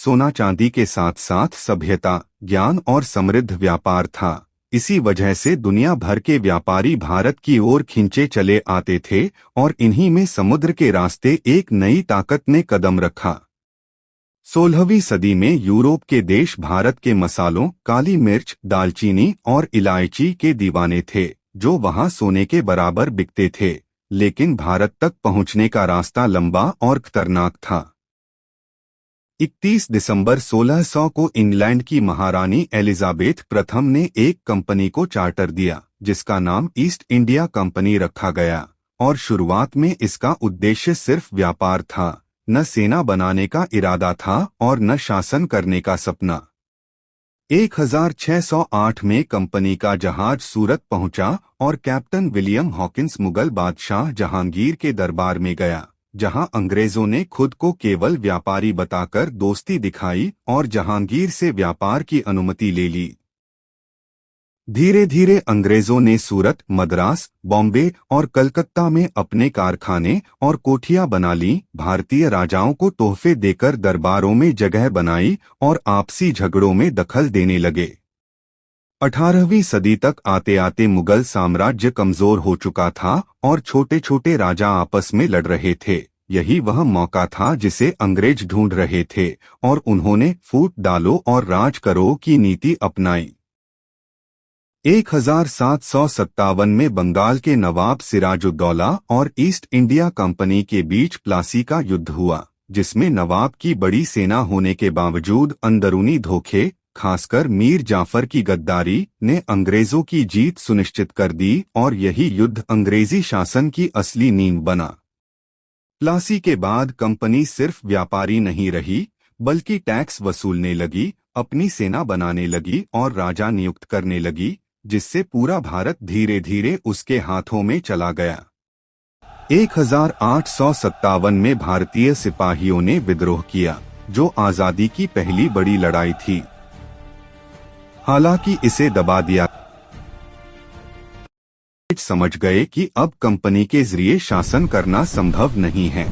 सोना चांदी के साथ साथ सभ्यता, ज्ञान और समृद्ध व्यापार था। इसी वजह से दुनिया भर के व्यापारी भारत की ओर खिंचे चले आते थे और इन्हीं में समुद्र के रास्ते एक नई ताकत ने कदम रखा। 16वीं सदी में यूरोप के देश भारत के मसालों, काली मिर्च, दालचीनी और इलायची के दीवाने थे, जो वहां सोने के बराबर बिकते थे। लेकिन भारत तक पहुंचने का रास्ता लंबा और खतरनाक था। 31 दिसंबर 1600 को इंग्लैंड की महारानी एलिजाबेथ प्रथम ने एक कंपनी को चार्टर दिया, जिसका नाम ईस्ट इंडिया कंपनी रखा गया। और शुरुआत में इसका उद्देश्य सिर्फ व्यापार था, न सेना बनाने का इरादा था और न शासन करने का सपना। 1608 में कंपनी का जहाज सूरत पहुंचा और कैप्टन विलियम हॉकिंस मुगल बादशाह जहांगीर के दरबार में गया, जहां अंग्रेजों ने खुद को केवल व्यापारी बताकर दोस्ती दिखाई और जहांगीर से व्यापार की अनुमति ले ली। धीरे धीरे अंग्रेजों ने सूरत, मद्रास, बॉम्बे और कलकत्ता में अपने कारखाने और कोठियां बना ली, भारतीय राजाओं को तोहफे देकर दरबारों में जगह बनाई और आपसी झगड़ों में दखल देने लगे। 18वीं सदी तक आते आते मुगल साम्राज्य कमजोर हो चुका था और छोटे छोटे राजा आपस में लड़ रहे थे। यही वह मौका था जिसे अंग्रेज ढूंढ रहे थे और उन्होंने फूट डालो और राज करो की नीति अपनाई। 1757 में बंगाल के नवाब सिराजुद्दौला और ईस्ट इंडिया कंपनी के बीच प्लासी का युद्ध हुआ, जिसमें नवाब की बड़ी सेना होने के बावजूद अंदरूनी धोखे, खासकर मीर जाफर की गद्दारी, ने अंग्रेजों की जीत सुनिश्चित कर दी और यही युद्ध अंग्रेजी शासन की असली नींव बना। प्लासी के बाद कंपनी सिर्फ व्यापारी नहीं रही, बल्कि टैक्स वसूलने लगी, अपनी सेना बनाने लगी और राजा नियुक्त करने लगी, जिससे पूरा भारत धीरे धीरे उसके हाथों में चला गया। 1857 में भारतीय सिपाहियों ने विद्रोह किया, जो आजादी की पहली बड़ी लड़ाई थी। हालांकि इसे दबा दिया, समझ गए कि अब कंपनी के जरिए शासन करना संभव नहीं है।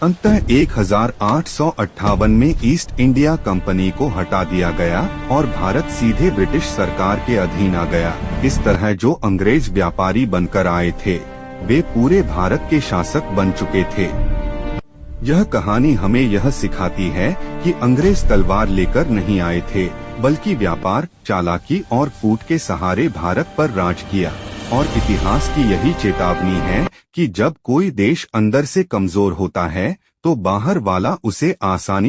अंततः 1858 में ईस्ट इंडिया कंपनी को हटा दिया गया और भारत सीधे ब्रिटिश सरकार के अधीन आ गया। इस तरह जो अंग्रेज व्यापारी बनकर आए थे, वे पूरे भारत के शासक बन चुके थे। यह कहानी हमें यह सिखाती है कि अंग्रेज तलवार लेकर नहीं आए थे, बल्कि व्यापार, चालाकी और फूट के सहारे भारत पर राज किया। और इतिहास की यही चेतावनी है कि जब कोई देश अंदर से कमजोर होता है, तो बाहर वाला उसे आसानी